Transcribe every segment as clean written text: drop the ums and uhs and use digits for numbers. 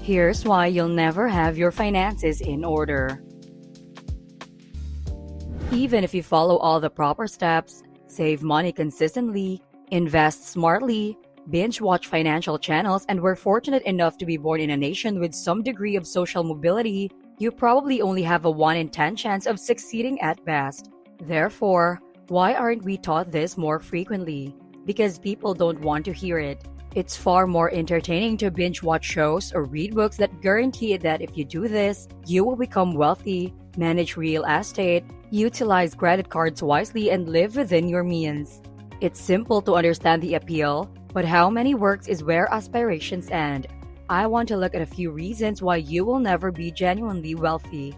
Here's why you'll never have your finances in order. Even if you follow all the proper steps, save money consistently, invest smartly, binge watch financial channels, and were fortunate enough to be born in a nation with some degree of social mobility, you probably only have a 1 in 10 chance of succeeding at best. Therefore, why aren't we taught this more frequently? Because people don't want to hear it. It's far more entertaining to binge watch shows or read books that guarantee that if you do this, you will become wealthy, manage real estate, utilize credit cards wisely, and live within your means. It's simple to understand the appeal, but how many works is where aspirations end. I want to look at a few reasons why you will never be genuinely wealthy.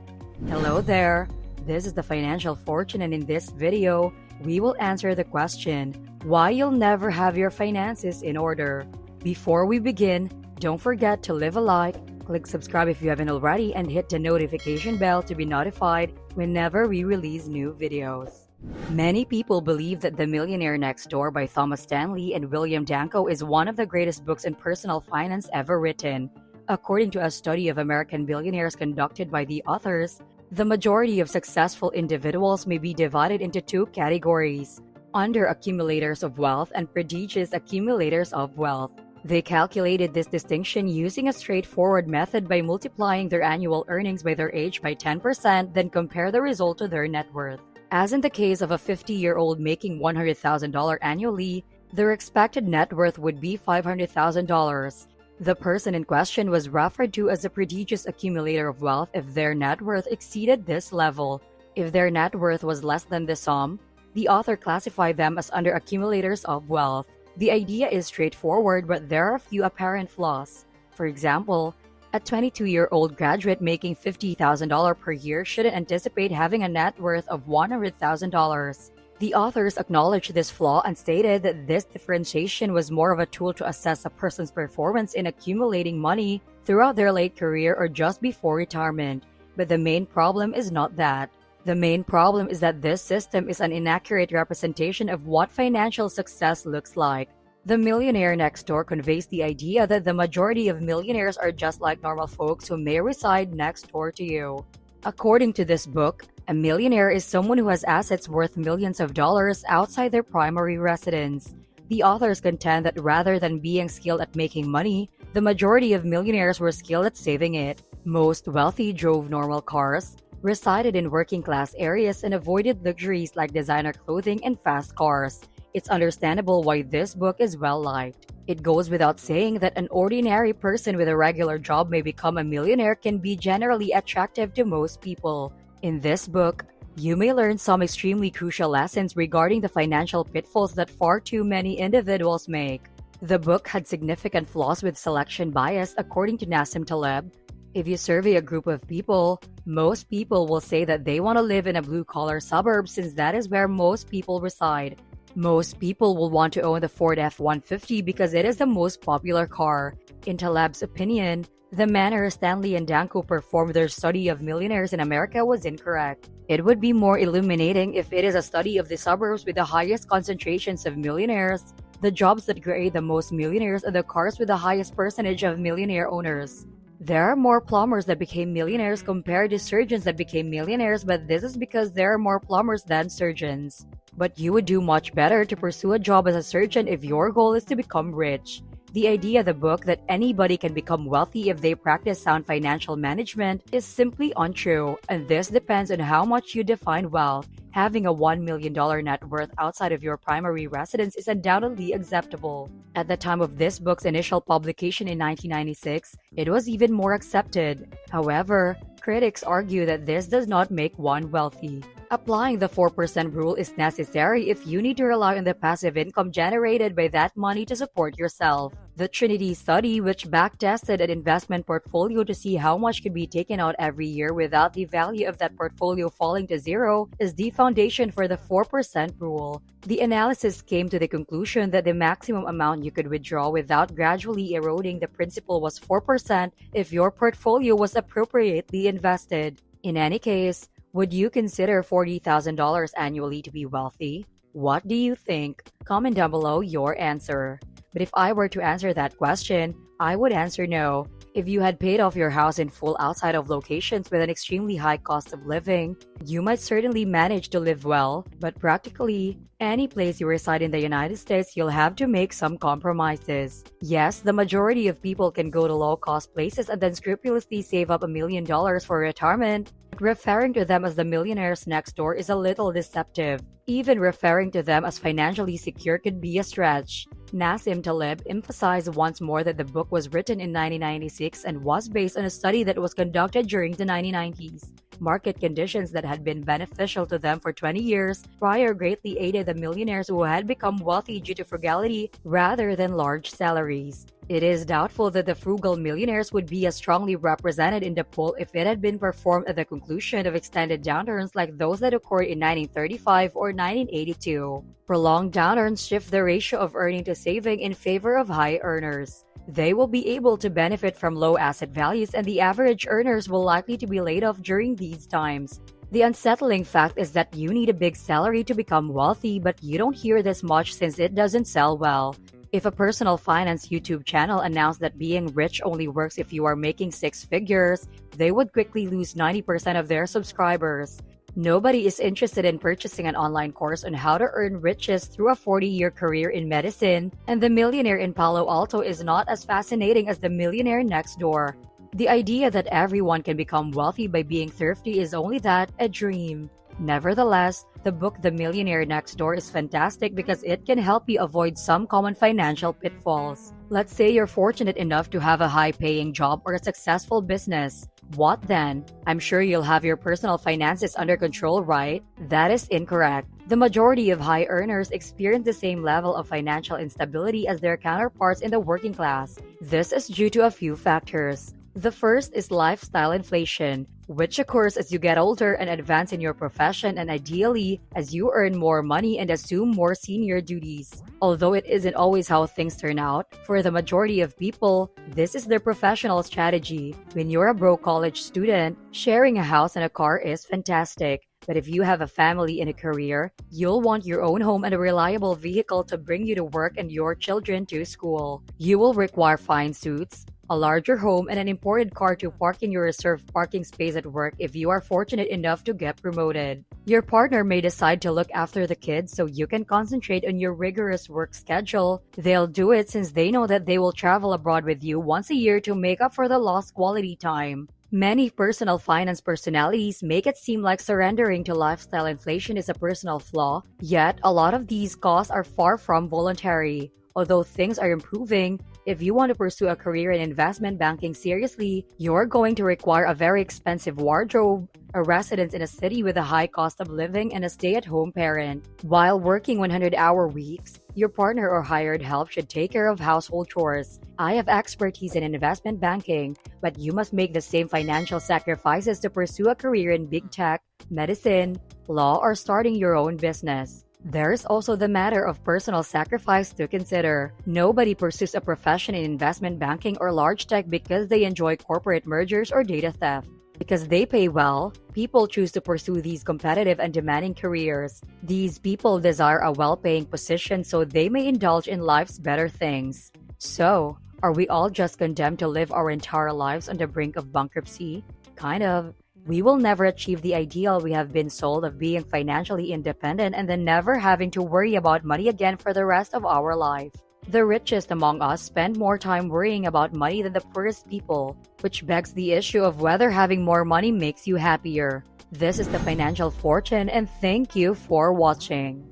Hello there, this is the Financial Fortune, and in this video, we will answer the question, why you'll never have your finances in order. Before we begin, don't forget to leave a like, click subscribe if you haven't already, and hit the notification bell to be notified whenever we release new videos. Many people believe that The Millionaire Next Door by Thomas Stanley and William Danko is one of the greatest books in personal finance ever written. According to a study of American billionaires conducted by the authors, the majority of successful individuals may be divided into two categories: under accumulators of wealth and prodigious accumulators of wealth. They calculated this distinction using a straightforward method by multiplying their annual earnings by their age by 10%, then compare the result to their net worth. As in the case of a 50-year-old making $100,000 annually, their expected net worth would be $500,000. The person in question was referred to as a prodigious accumulator of wealth if their net worth exceeded this level. If their net worth was less than the sum, the author classified them as under accumulators of wealth. The idea is straightforward, but there are a few apparent flaws. For example, a 22-year-old graduate making $50,000 per year shouldn't anticipate having a net worth of $100,000. The authors acknowledged this flaw and stated that this differentiation was more of a tool to assess a person's performance in accumulating money throughout their late career or just before retirement. But the main problem is not that. The main problem is that this system is an inaccurate representation of what financial success looks like. The Millionaire Next Door conveys the idea that the majority of millionaires are just like normal folks who may reside next door to you. According to this book, a millionaire is someone who has assets worth millions of dollars outside their primary residence. The authors contend that rather than being skilled at making money, the majority of millionaires were skilled at saving it. Most wealthy drove normal cars, resided in working-class areas, and avoided luxuries like designer clothing and fast cars. It's understandable why this book is well-liked. It goes without saying that an ordinary person with a regular job may become a millionaire can be generally attractive to most people. In this book, you may learn some extremely crucial lessons regarding the financial pitfalls that far too many individuals make. The book had significant flaws with selection bias, according to Nassim Taleb. If you survey a group of people, most people will say that they want to live in a blue-collar suburb since that is where most people reside. Most people will want to own the Ford F-150 because it is the most popular car. In Taleb's opinion, the manner Stanley and Danko performed their study of millionaires in America was incorrect. It would be more illuminating if it is a study of the suburbs with the highest concentrations of millionaires, the jobs that create the most millionaires, and the cars with the highest percentage of millionaire owners. There are more plumbers that became millionaires compared to surgeons that became millionaires, but this is because there are more plumbers than surgeons. But you would do much better to pursue a job as a surgeon if your goal is to become rich. The idea of the book that anybody can become wealthy if they practice sound financial management is simply untrue, and this depends on how much you define wealth. Having a $1 million net worth outside of your primary residence is undoubtedly acceptable. At the time of this book's initial publication in 1996, it was even more accepted. However, critics argue that this does not make one wealthy. Applying the 4% rule is necessary if you need to rely on the passive income generated by that money to support yourself. The Trinity study, which backtested an investment portfolio to see how much could be taken out every year without the value of that portfolio falling to zero, is the foundation for the 4% rule. The analysis came to the conclusion that the maximum amount you could withdraw without gradually eroding the principal was 4% if your portfolio was appropriately invested. In any case, would you consider $40,000 annually to be wealthy? What do you think? Comment down below your answer. But if I were to answer that question, I would answer no. If you had paid off your house in full outside of locations with an extremely high cost of living, you might certainly manage to live well, but practically, any place you reside in the United States, you'll have to make some compromises. Yes, the majority of people can go to low-cost places and then scrupulously save up $1 million for retirement. But referring to them as the millionaires next door is a little deceptive. Even referring to them as financially secure could be a stretch. Nassim Taleb emphasized once more that the book was written in 1996 and was based on a study that was conducted during the 1990s. Market conditions that had been beneficial to them for 20 years prior greatly aided the millionaires who had become wealthy due to frugality rather than large salaries. It is doubtful that the frugal millionaires would be as strongly represented in the poll if it had been performed at the conclusion of extended downturns like those that occurred in 1935 or 1982. Prolonged downturns shift the ratio of earning to saving in favor of high earners. They will be able to benefit from low asset values, and the average earners will likely to be laid off during these times. The unsettling fact is that you need a big salary to become wealthy, but you don't hear this much since it doesn't sell well. If a personal finance YouTube channel announced that being rich only works if you are making six figures, they would quickly lose 90% of their subscribers. Nobody is interested in purchasing an online course on how to earn riches through a 40-year career in medicine, and the millionaire in Palo Alto is not as fascinating as the millionaire next door. The idea that everyone can become wealthy by being thrifty is only that, a dream. Nevertheless, the book The Millionaire Next Door is fantastic because it can help you avoid some common financial pitfalls. Let's say you're fortunate enough to have a high-paying job or a successful business. What then? I'm sure you'll have your personal finances under control, right? That is incorrect. The majority of high earners experience the same level of financial instability as their counterparts in the working class. This is due to a few factors. The first is lifestyle inflation, which occurs as you get older and advance in your profession, and ideally as you earn more money and assume more senior duties. Although it isn't always how things turn out, for the majority of people, this is their professional strategy. When you're a broke college student, sharing a house and a car is fantastic. But if you have a family and a career, you'll want your own home and a reliable vehicle to bring you to work and your children to school. You will require fine suits, a larger home, and an imported car to park in your reserved parking space at work if you are fortunate enough to get promoted. Your partner may decide to look after the kids so you can concentrate on your rigorous work schedule. They'll do it since they know that they will travel abroad with you once a year to make up for the lost quality time. Many personal finance personalities make it seem like surrendering to lifestyle inflation is a personal flaw, yet a lot of these costs are far from voluntary. Although things are improving, if you want to pursue a career in investment banking seriously, you're going to require a very expensive wardrobe, a residence in a city with a high cost of living, and a stay-at-home parent. While working 100-hour weeks, your partner or hired help should take care of household chores. I have expertise in investment banking, but you must make the same financial sacrifices to pursue a career in big tech, medicine, law, or starting your own business. There's also the matter of personal sacrifice to consider. Nobody pursues a profession in investment banking or large tech because they enjoy corporate mergers or data theft. Because they pay well, people choose to pursue these competitive and demanding careers. These people desire a well-paying position so they may indulge in life's better things. So, are we all just condemned to live our entire lives on the brink of bankruptcy? Kind of. We will never achieve the ideal we have been sold of being financially independent and then never having to worry about money again for the rest of our life. The richest among us spend more time worrying about money than the poorest people, which begs the issue of whether having more money makes you happier. This is the Financial Fortune, and thank you for watching.